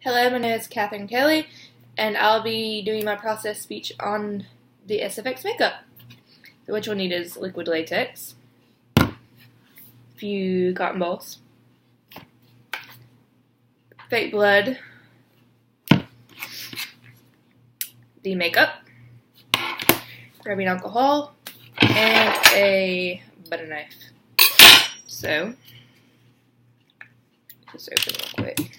Hello, my name is Catherine Kelly, and I'll be doing my process speech on the SFX makeup. So what you'll need is liquid latex, a few cotton balls, fake blood, the makeup, rubbing alcohol, and a butter knife. So, just open real quick.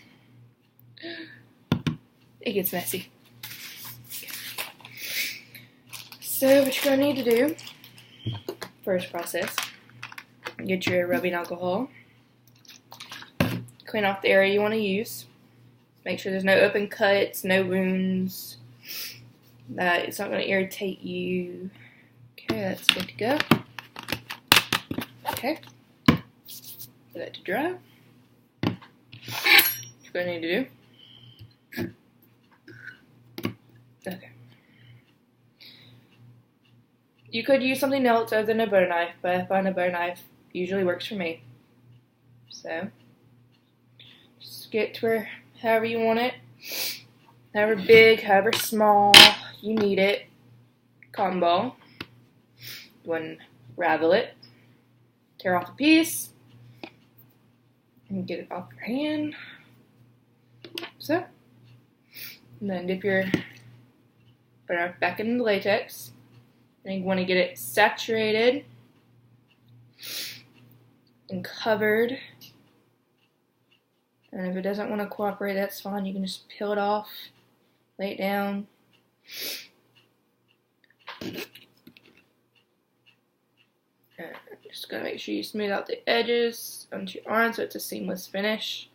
It gets messy. So what you're going to need to do, first process, get your rubbing alcohol, clean off the area you want to use, make sure there's no open cuts, no wounds, that it's not going to irritate you. Okay, that's good to go. Okay, let that to dry. What you're going to need to do, okay. You could use something else other than a butter knife, but I find a butter knife usually works for me. So, just get to where, however you want it, however big, however small you need it. Cotton ball. Unravel it, tear off a piece, and get it off your hand. So, and then dip your butter knife back into the latex. And you want to get it saturated and covered. And if it doesn't want to cooperate, that's fine. You can just peel it off, lay it down. And just gotta make sure you smooth out the edges onto your arm so it's a seamless finish.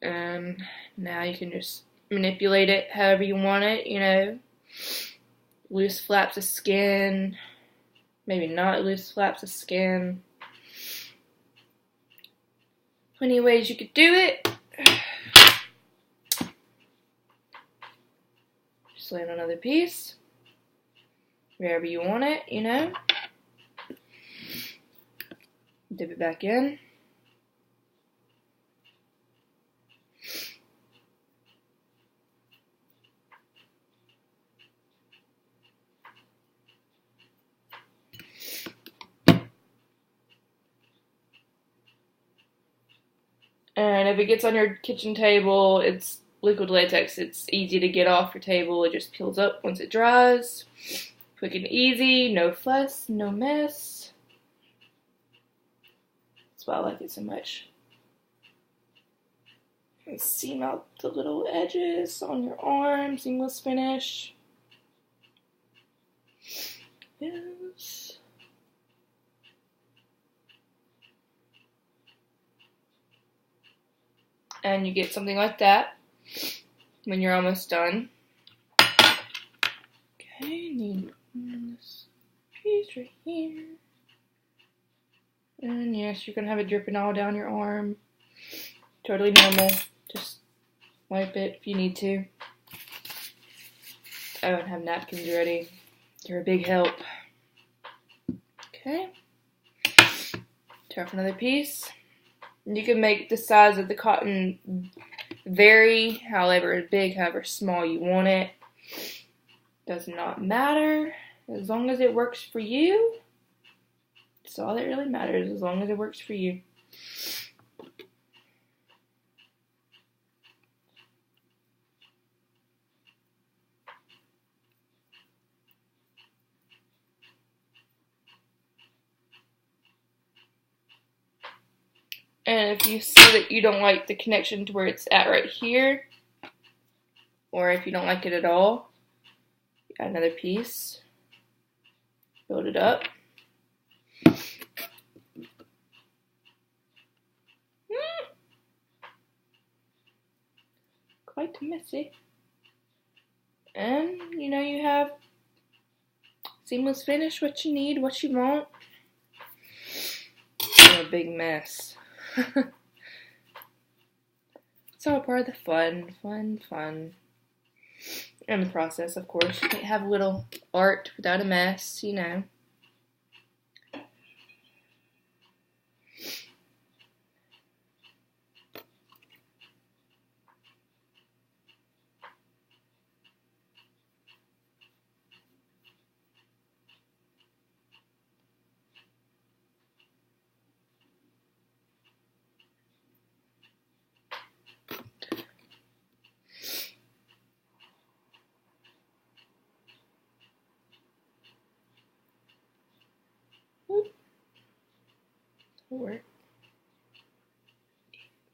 And now you can just manipulate it however you want it, you know. Loose flaps of skin, maybe not loose flaps of skin. Plenty of ways you could do it. Just lay on another piece, wherever you want it, you know. Dip it back in. And if it gets on your kitchen table, it's liquid latex. It's easy to get off your table. It just peels up once it dries. Quick and easy, no fuss, no mess. That's why I like it so much. And seam out the little edges on your arm, seamless finish. Yes. And you get something like that when you're almost done. Okay, need this piece right here. And yes, you're going to have it dripping all down your arm. Totally normal. Just wipe it if you need to. Oh, and have napkins ready. They're a big help. Okay. Tear off another piece. You can make the size of the cotton vary, however big, however small you want it. Does not matter. As long as it works for you, that's all that really matters, as long as it works for you. And if you see that you don't like the connection to where it's at right here, or if you don't like it at all, add another piece, build it up. Quite messy. And, you know, you have seamless finish, what you need, what you want. A big mess. It's all part of the fun. And the process, of course. You can't have a little art without a mess, you know.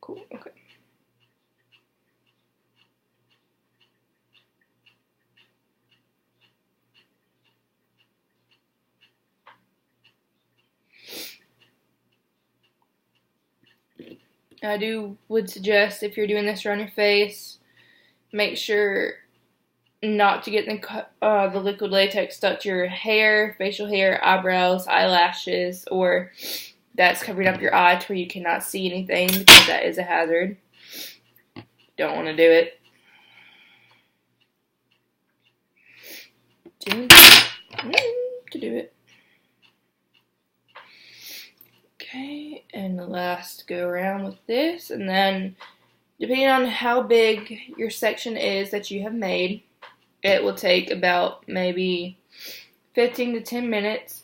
Cool, okay. would suggest if you're doing this around your face, make sure not to get the liquid latex stuck to your hair, facial hair, eyebrows, eyelashes, or that's covering up your eye to where you cannot see anything, because that is a hazard. Don't want to do it. To do it. Okay, and the last go around with this, and then depending on how big your section is that you have made, it will take about maybe 15 to 10 minutes,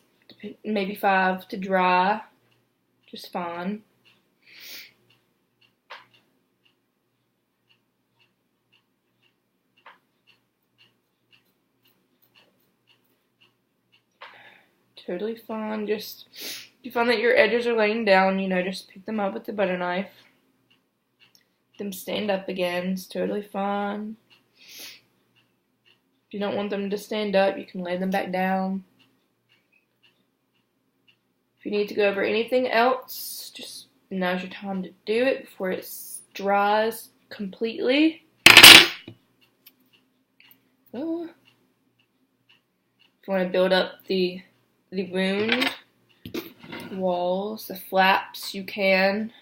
maybe 5 to dry, just fine. Totally fine. Just if you find that your edges are laying down, just pick them up with the butter knife. Them stand up again. It's totally fine. If you don't want them to stand up, you can lay them back down. If you need to go over anything else, just now's your time to do it before it dries completely. Oh. If you want to build up the wound walls, the flaps, you can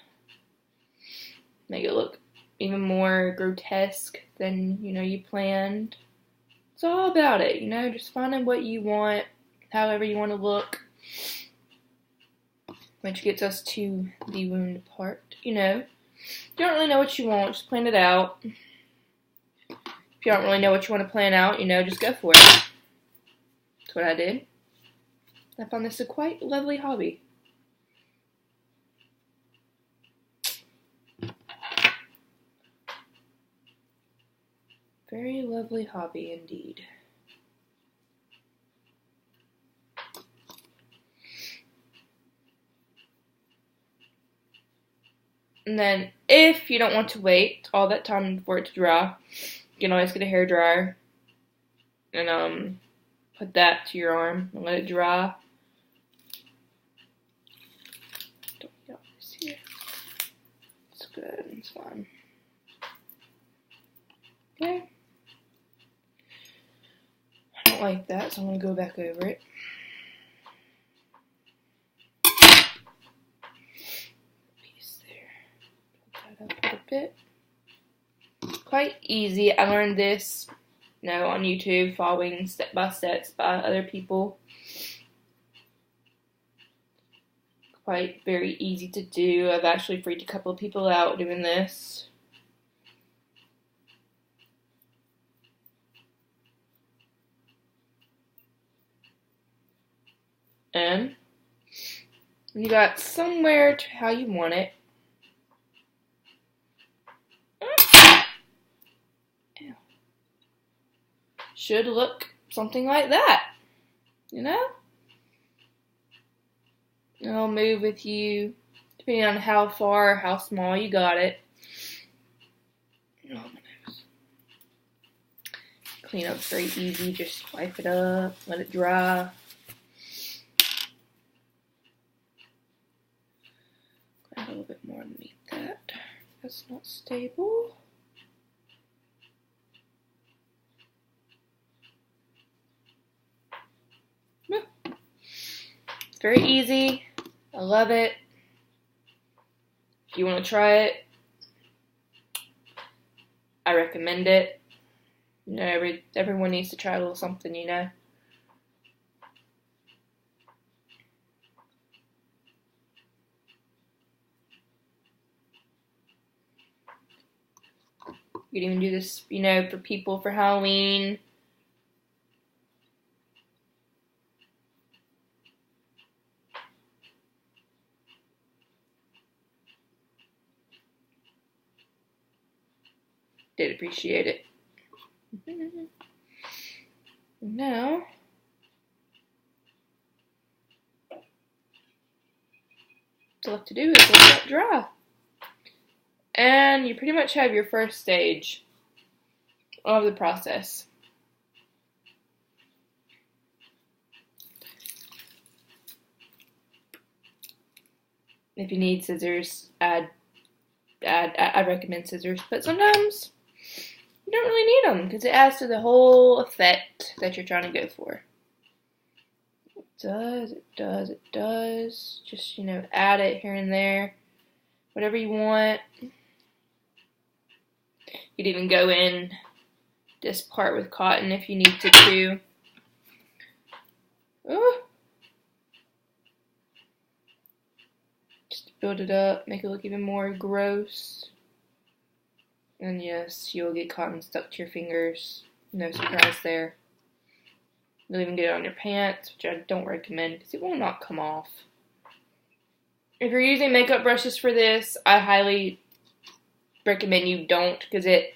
make it look even more grotesque than you planned. It's all about it, just finding what you want, however you want to look, which gets us to the wound part. If you don't really know what you want, just plan it out. If you don't really know what you want to plan out, just go for it. That's what I did. I found this a quite lovely hobby. Very lovely hobby indeed. And then, if you don't want to wait all that time for it to dry, you can always get a hair dryer and put that to your arm and let it dry. Don't get all this here. It's good. It's fine. Okay. I don't like that, so I'm going to go back over it. Piece there. Put that up a little bit. Quite easy. I learned this, on YouTube, following step by steps by other people. Quite very easy to do. I've actually freaked a couple of people out doing this. And you got somewhere to how you want it. Should look something like that, It'll move with you depending on how far, how small you got it. Clean up very easy, just wipe it up, let it dry. Grab a little bit more underneath that. That's not stable. It's very easy. I love it. If you want to try it, I recommend it. Everyone needs to try a little something, You can even do this, for people for Halloween. Did appreciate it. Now, what's left to do is let that dry. And you pretty much have your first stage of the process. If you need scissors, I recommend scissors, but sometimes you don't really need them because it adds to the whole effect that you're trying to go for. It does. Just, add it here and there. Whatever you want. You'd even go in this part with cotton if you need to too. Ooh. Just to build it up, make it look even more gross. And yes, you'll get cotton stuck to your fingers. No surprise there. You'll even get it on your pants, which I don't recommend because it will not come off. If you're using makeup brushes for this, I highly recommend you don't because the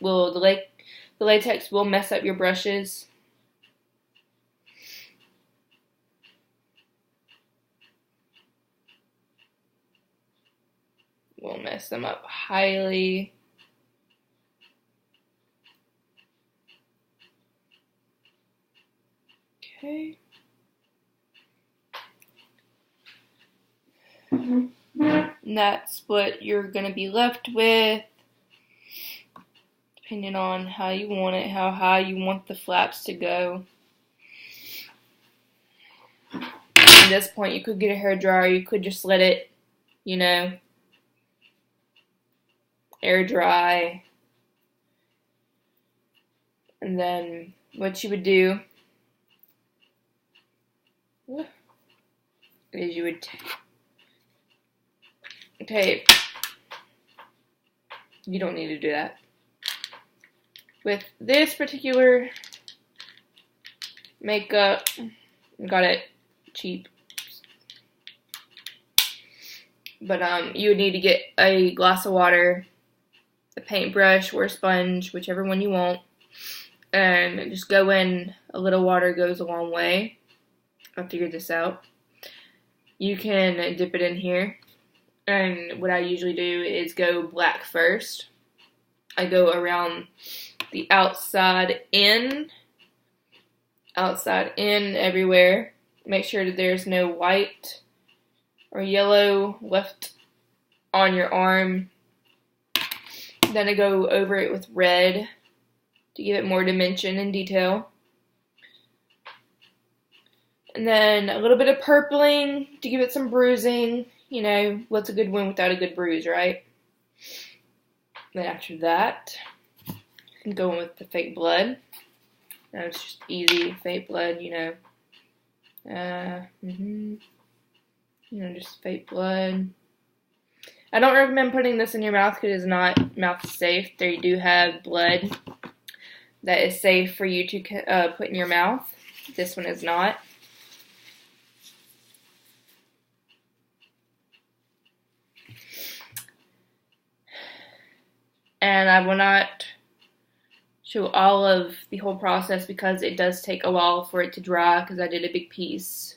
latex will mess up your brushes. Will mess them up highly. Okay. And that's what you're going to be left with, depending on how you want it, how high you want the flaps to go. At this point, you could get a hairdryer. You could just let it, air dry. And then what you would do is you would tape. You don't need to do that. With this particular makeup, I got it cheap. But you would need to get a glass of water, a paintbrush or a sponge, whichever one you want, and just go in. A little water goes a long way. I figured this out. You can dip it in here, and what I usually do is go black first. I go around the outside in everywhere. Make sure that there's no white or yellow left on your arm. Then I go over it with red to give it more dimension and detail. And then a little bit of purpling to give it some bruising. What's a good win without a good bruise, right? Then after that, you can go in with the fake blood. Now it's just easy, fake blood, just fake blood. I don't recommend putting this in your mouth because it is not mouth safe. They do have blood that is safe for you to put in your mouth. This one is not. And I will not show all of the whole process because it does take a while for it to dry because I did a big piece.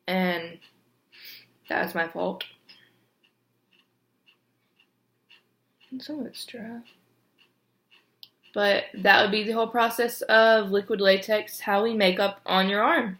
And that is my fault. And some of it's dry. But that would be the whole process of liquid latex, how we make up on your arm.